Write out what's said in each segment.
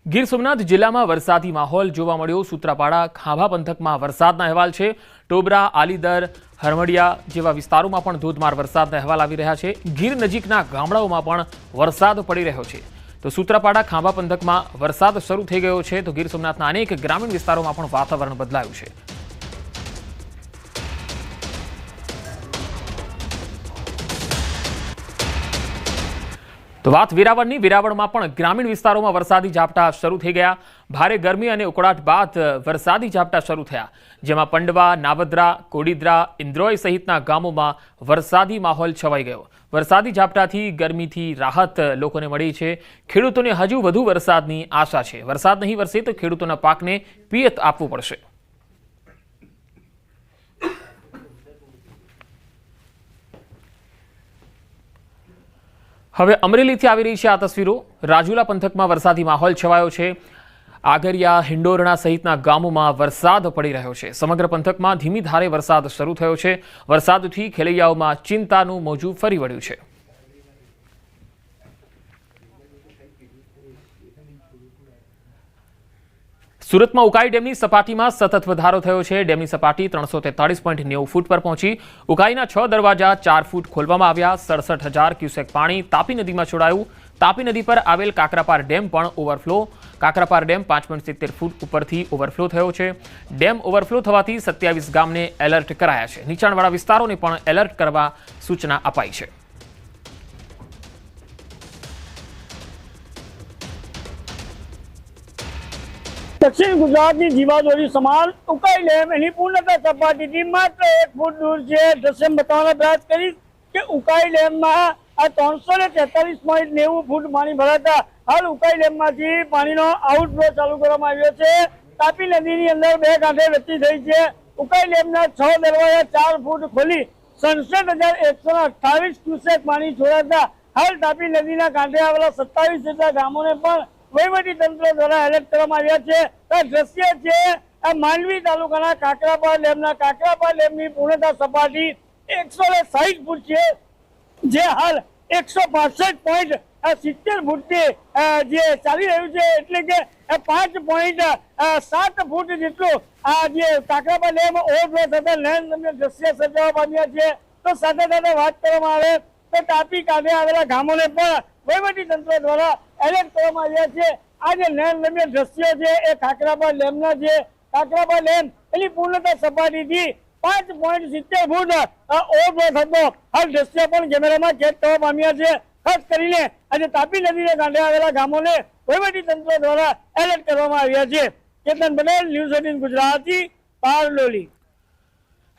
ગીર સોમનાથ જિલ્લામાં વરસાદી માહોલ જોવા મળ્યો। સૂત્રાપાડા ખાંભા પંથકમાં વરસાદના અહેવાલ છે। ટોબરા, આલીદર, હરમડિયા જેવા વિસ્તારોમાં પણ ધોધમાર વરસાદના અહેવાલ આવી રહ્યા છે। ગીર નજીકના ગામડાઓમાં પણ વરસાદ પડી રહ્યો છે। તો સૂત્રાપાડા ખાંભા પંથકમાં વરસાદ શરૂ થઈ ગયો છે, તો ગીર સોમનાથના અનેક ગ્રામીણ વિસ્તારોમાં પણ વાતાવરણ બદલાયું છે। તો વાત વેરાવળની। વેરાવળમાં પણ ગ્રામીણ વિસ્તારોમાં વરસાદી ઝાપટા શરૂ થઈ ગયા। ભારે ગરમી અને ઉકળાટ બાદ વરસાદી ઝાપટા શરૂ થયા, જેમાં પંડવા, નાવદરા, કોડીદરા, ઇન્દ્રોય સહિતના ગામોમાં વરસાદી માહોલ છવાઈ ગયો। વરસાદી ઝાપટાથી ગરમીથી રાહત લોકોને મળી છે। ખેડૂતોને હજુ વધુ વરસાદની આશા છે। વરસાદ નહીં વરસે તો ખેડૂતોના પાકને પિયત આપવું પડશે। હવે અમરેલીથી આવી રહી છે આ તસવીરો। રાજુલા પંથકમાં વરસાદી માહોલ છવાયો છે। આગરિયા, હિંડોરણા સહિતના ગામોમાં વરસાદ પડી રહ્યો છે। સમગ્ર પંથકમાં ધીમી ધારે વરસાદ શરૂ થયો છે। વરસાદથી ખેલૈયાઓમાં ચિંતાનું મોજું ફરી વળ્યું છે। સુરતમાં ઉકાઈ ડેમની સપાટીમાં સતત વધારો થયો છે। ડેમની સપાટી 343.90 ફૂટ પર પહોંચી। ઉકાઈના 6 દરવાજા 4 ફૂટ ખોલવામાં આવ્યા। 67,000 ક્યુસેક પાણી તાપી નદીમાં છોડાયું। તાપી નદી પર આવેલ કાકરાપાર ડેમ પણ ઓવરફ્લો। કાકરાપાર ડેમ 5.70 ફૂટ ઉપરથી ઓવરફ્લો થયો છે। ડેમ ઓવરફ્લો થવાથી 27 ગામને એલર્ટ કરાયા છે। નીચાણવાળા વિસ્તારોને પણ એલર્ટ કરવા સૂચના અપાઈ છે। दक्षिण गुजरात की जीवादोरी समान उकाई डैम एनी पूर्णता सपाटी थी मात्र 1 फूट दूर है। दृश्य में बताने प्रयास करी कि उकाई डैम में आ 343.90 फूट पानी भराता हाल उकाई डैम में पानी आउटफ्लो चालू करवामां आव्यो छे। तापी नदी ની અંદર બે કાંઠે વચ્ચી થઈ છે। ઉકાઈ ડેમના 6 દરવાજા 4 ફૂટ ખોલી 67,128 ક્યુસેક પાણી છોડાતા હાલ તાપી નદીના કાંઠે આવેલા 27 જેટલા ગામોને પણ વહીવટી તંત્ર દ્વારા એલર્ટ કરવામાં આવ્યા છે। આ દ્રશ્ય છે આ માંડવી તાલુકાના કાકરાપાર ડેમના। કાકરાપાર ડેમની પૂર્ણતા સપાટી 160 ફૂટ છે, જે હાલ 165.70 ફૂટથી જે ચાલી રહ્યું છે, એટલે કે 5.7 ફૂટ જેટલું આ જે કાકરાપાર ડેમ ઓવરફ્લો થતા નયનરમ્ય દ્રશ્ય સર્જાવા પામ્યા છે। તો સાથે સાથે વાત કરવામાં આવે તો તાપી કાંઠે આવેલા ગામોને પણ વહીવટી તંત્ર દ્વારા એલર્ટ કરવામાં આવ્યા છે। આ જે નયનરમ્ય દ્રશ્યો છે એ કાકરાપાર ડેમના છે। કાકરાપાર ડેમ એની પૂર્ણતા સપાટીથી 5.70 ફૂટ ઓવરફ્લો થતો હાલ દ્રશ્ય પણ કેમેરામાં કેદ થવા પામ્યા છે। ખાસ કરીને આજે તાપી નદીને કાંઠે આવેલા ગામોને વહીવટી તંત્ર દ્વારા એલર્ટ કરવામાં આવ્યા છે। કેતન પટેલ, ન્યૂઝ 18 ગુજરાતી, પારલોલી।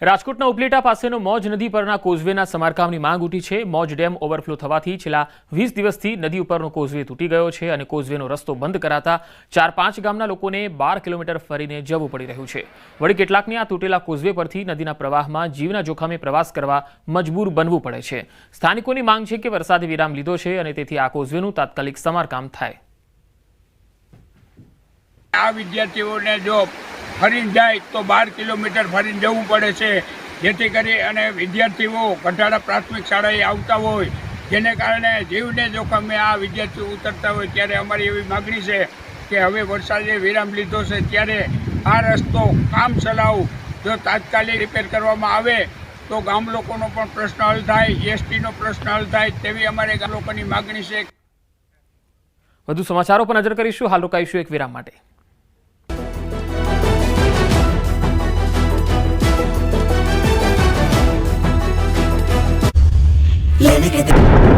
રાજકોટના ઉપલેટા પાસેનો મોજ નદી પરના કોઝવેના સમારકામની માંગ ઉઠી છે। મોજ ડેમ ઓવરફ્લો થવાથી છેલ્લા 20 દિવસથી નદી ઉપરનો કોઝવે તૂટી ગયો છે અને કોઝવેનો રસ્તો બંધ કરાતા 4-5 ગામના લોકોને 12 કિલોમીટર ફરીને જવું પડી રહ્યું છે। વળી કેટલાકને આ તૂટેલા કોઝવે પરથી નદીના પ્રવાહમાં જીવના જોખમે પ્રવાસ કરવા મજબૂર બનવું પડે છે। સ્થાનિકોની માંગ છે કે વરસાદે વિરામ લીધો છે અને તેથી આ કોઝવેનું તાત્કાલિક સમારકામ થાય। આ વિદ્યાર્થીઓને જો ફરીને જાય તો 12 કિલોમીટર ફરીને જવું પડે છે, જેથી કરી અને વિદ્યાર્થીઓ ગઢાડા પ્રાથમિક શાળાએ આવતા હોય, જેને કારણે જીવને જોખમે આ વિદ્યાર્થીઓ ઉતરતા હોય। ત્યારે અમારી એવી માગણી છે કે હવે વરસાદે વિરામ લીધો છે ત્યારે આ રસ્તો કામ ચલાવ જો તાત્કાલિક રિપેર કરવામાં આવે તો ગામ લોકોનો પણ પ્રશ્ન હલ થાય, એસટીનો પ્રશ્ન હલ થાય, તેવી અમારે ગામ લોકોની માગણી છે। વધુ સમાચારો પર નજર કરીશું। હાલ રોકાઈશું એક વિરામ માટે।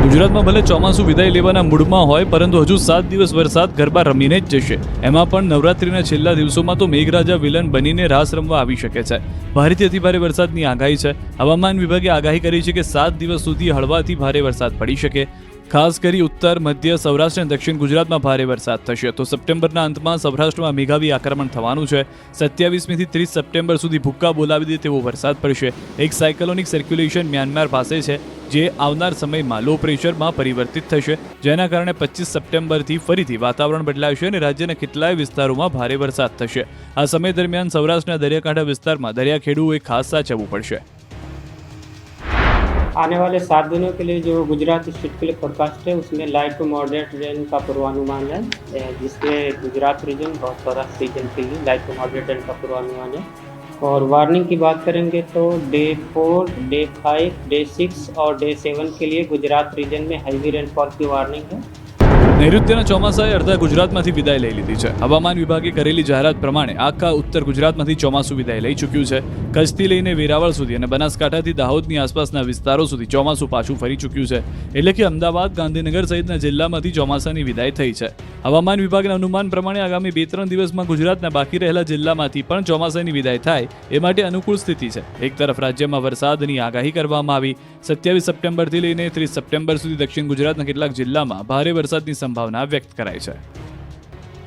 ગુજરાતમાં ભલે ચોમાસું વિદાય લેવાના મૂડમાં હોય, પરંતુ હજુ 7 દિવસ વરસાદ ગરબા રમીને જ જશે। એમાં પણ નવરાત્રિના છેલ્લા દિવસોમાં તો મેઘરાજા વિલન બનીને રાસ રમવા આવી શકે છે। ભારેથી અતિભારે વરસાદની આગાહી છે। હવામાન વિભાગે આગાહી કરી છે કે 7 દિવસ સુધી હળવાથી ભારે વરસાદ પડી શકે। ખાસ કરી ઉત્તર, મધ્ય, સૌરાષ્ટ્ર અને દક્ષિણ ગુજરાતમાં ભારે વરસાદ થશે। તો સપ્ટેમ્બરના અંતમાં સૌરાષ્ટ્રમાં મેઘાવી આક્રમણ થવાનું છે। 27મીથી 30 સપ્ટેમ્બર સુધી ભૂક્કા બોલાવી દે તેવો વરસાદ પડશે। એક સાયક્લોનિક સર્ક્યુલેશન મ્યાનમાર પાસે છે, જે આવનાર સમયમાં લો પ્રેશરમાં પરિવર્તિત થશે, જેના કારણે 25 સપ્ટેમ્બરથી ફરીથી વાતાવરણ બદલાશે અને રાજ્યના કેટલાય વિસ્તારોમાં ભારે વરસાદ થશે। આ સમય દરમિયાન સૌરાષ્ટ્રના દરિયાકાંઠા વિસ્તારમાં દરિયાખેડૂઓએ ખાસ સાચવવું પડશે। आने वाले 7 दिनों के लिए जो गुजरात स्टेट के लिए फोरकास्ट है उसमें लाइट टू मॉडरेट रेन का पूर्वानुमान है, जिसमें गुजरात रीजन बहुत सारा रीजन के लिए लाइट टू मॉडरेट रेन का पूर्वानुमान है। और वार्निंग की बात करेंगे तो डे 4, डे 5, डे 6 और डे 7 के लिए गुजरात रीजन में हैवी रेनफॉल की वार्निंग है। નૈઋત્યના ચોમાસાએ અડધા ગુજરાતમાંથી વિદાય લઈ લીધી છે. હવામાન વિભાગે કરેલી જાહેરાત પ્રમાણે આખા ઉત્તર ગુજરાતમાંથી ચોમાસું વિદાય લઈ ચૂક્યું છે. કચ્છથી લઈને વેરાવળ સુધી અને બનાસકાંઠાથી દાહોદની આસપાસના વિસ્તારો સુધી ચોમાસું પાછું ફરી ચૂક્યું છે. એટલે કે અમદાવાદ, ગાંધીનગર સહિતના જિલ્લામાંથી ચોમાસાની વિદાય થઈ છે. હવામાન વિભાગના અનુમાન પ્રમાણે આગામી 2-3 દિવસમાં ગુજરાતના બાકી રહેલા જિલ્લામાંથી પણ ચોમાસાની વિદાય થાય એ માટે અનુકૂળ સ્થિતિ છે. એક તરફ રાજ્યમાં વરસાદની આગાહી કરવામાં આવી. 27 સપ્ટેમ્બરથી લઈને 30 સપ્ટેમ્બર સુધી દક્ષિણ ગુજરાતના કેટલાક જિલ્લામાં ભારે વરસાદની સંભાવના વ્યક્ત કરાઈ છે.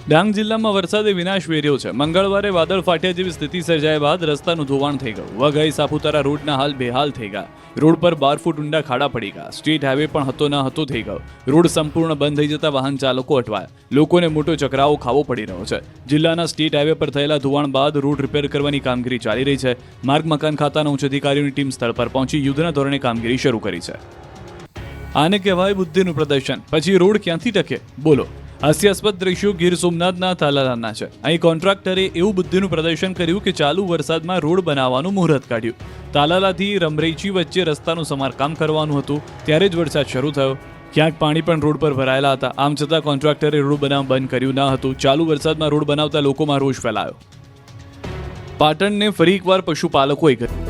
ડાંગ જિલ્લામાં વરસાદે વિનાશ વેર્યો છે. મંગળવારે વાદળ ફાટ્યા જેવી સ્થિતિ સર્જાયા બાદ રસ્તાનું ધોવાણ થઈ ગયું. વઘઈ સાપુતારા રોડના હાલ બેહાલ થઈ ગયા. રોડ પર 12 ફૂટ ઊંડા ખાડા પડી ગયા. સ્ટેટ હાઈવે પણ હતો ન હતો થઈ ગયો. રોડ સંપૂર્ણ બંધ થઈ જતા વાહન ચાલકો અટવાયા. લોકોને મોટો ચકરાવો ખાવો પડી રહ્યો છે. જિલ્લાના સ્ટેટ હાઈવે પર થયેલા ધોવાણ બાદ રોડ રિપેર કરવાની કામગીરી ચાલી રહી છે. માર્ગ મકાન ખાતાના ઉચ્ચ અધિકારીઓની ટીમ સ્થળ પર પહોંચી યુદ્ધના ધોરણે કામગીરી શરૂ કરી છે. આને કહેવાય બુદ્ધિનું પ્રદર્શન. પછી રોડ ક્યાંથી ટકે બોલો. હાસ્યાસ્પદ દ્રશ્યો ગીર સોમનાથના તાલાલાના છે. અહીં કોન્ટ્રાક્ટરે એવું બુદ્ધિનું પ્રદર્શન કર્યું કે ચાલુ વરસાદમાં રોડ બનાવવાનું મુહૂર્ત કાઢ્યું. તાલાલાથી રમરેચી વચ્ચે રસ્તાનું સમારકામ કરવાનું હતું ત્યારે જ વરસાદ શરૂ થયો. ક્યાંક પાણી પણ રોડ પર ભરાયેલા હતા. આમ છતાં કોન્ટ્રાક્ટરે રોડ બનાવવાનું બંધ કર્યું ન હતું. ચાલુ વરસાદમાં રોડ બનાવતા લોકોમાં રોષ ફેલાયો. પાટણને ફરી એકવાર પશુપાલકોએ કર્યું.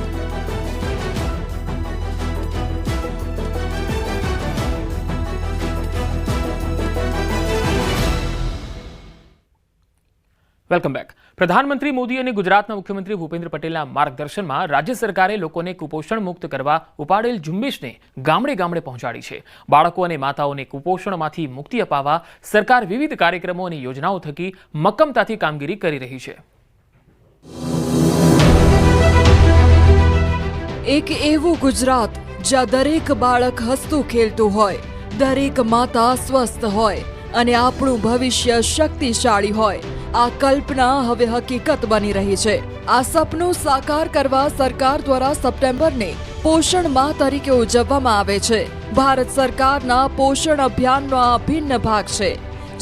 Welcome back. પ્રધાનમંત્રી મોદી અને ગુજરાતના મુખ્યમંત્રી ભૂપેન્દ્ર પટેલના માર્ગદર્શનમાં રાજ્ય સરકારે લોકોને કુપોષણ મુક્ત કરવા ઉપાડેલ ઝુંબેશને ગામડે ગામડે પહોંચાડી છે. બાળકો અને માતાઓને કુપોષણમાંથી મુક્તિ અપાવવા સરકાર વિવિધ કાર્યક્રમો અને યોજનાઓ થકી મક્કમતાથી કામગીરી કરી રહી છે. એક એવું ગુજરાત જ્યાં દરેક બાળક હસતું ખેલતું હોય, દરેક માતા સ્વસ્થ હોય અને આપણું ભવિષ્ય શક્તિશાળી હોય. આ કલ્પના હવે હકીકત બની રહી છે. આ સપનું સાકાર કરવા સરકાર દ્વારા સપ્ટેમ્બરને પોષણ માહ તરીકે ઉજવવામાં આવે છે. ભારત સરકારના પોષણ અભિયાનનો આ અભિન્ન ભાગ છે,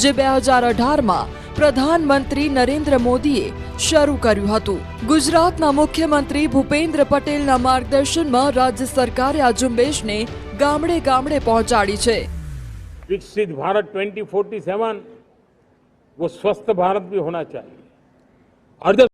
જે 2018માં પ્રધાનમંત્રી નરેન્દ્ર મોદીએ શરૂ કર્યું હતું. ગુજરાતના મુખ્યમંત્રી ભૂપેન્દ્ર પટેલના માર્ગદર્શનમાં રાજ્ય સરકારે આ ઝુંબેશને ગામડે ગામડે પહોંચાડી છે. विकसित भारत 2047 वो स्वस्थ भारत भी होना चाहिए. और जब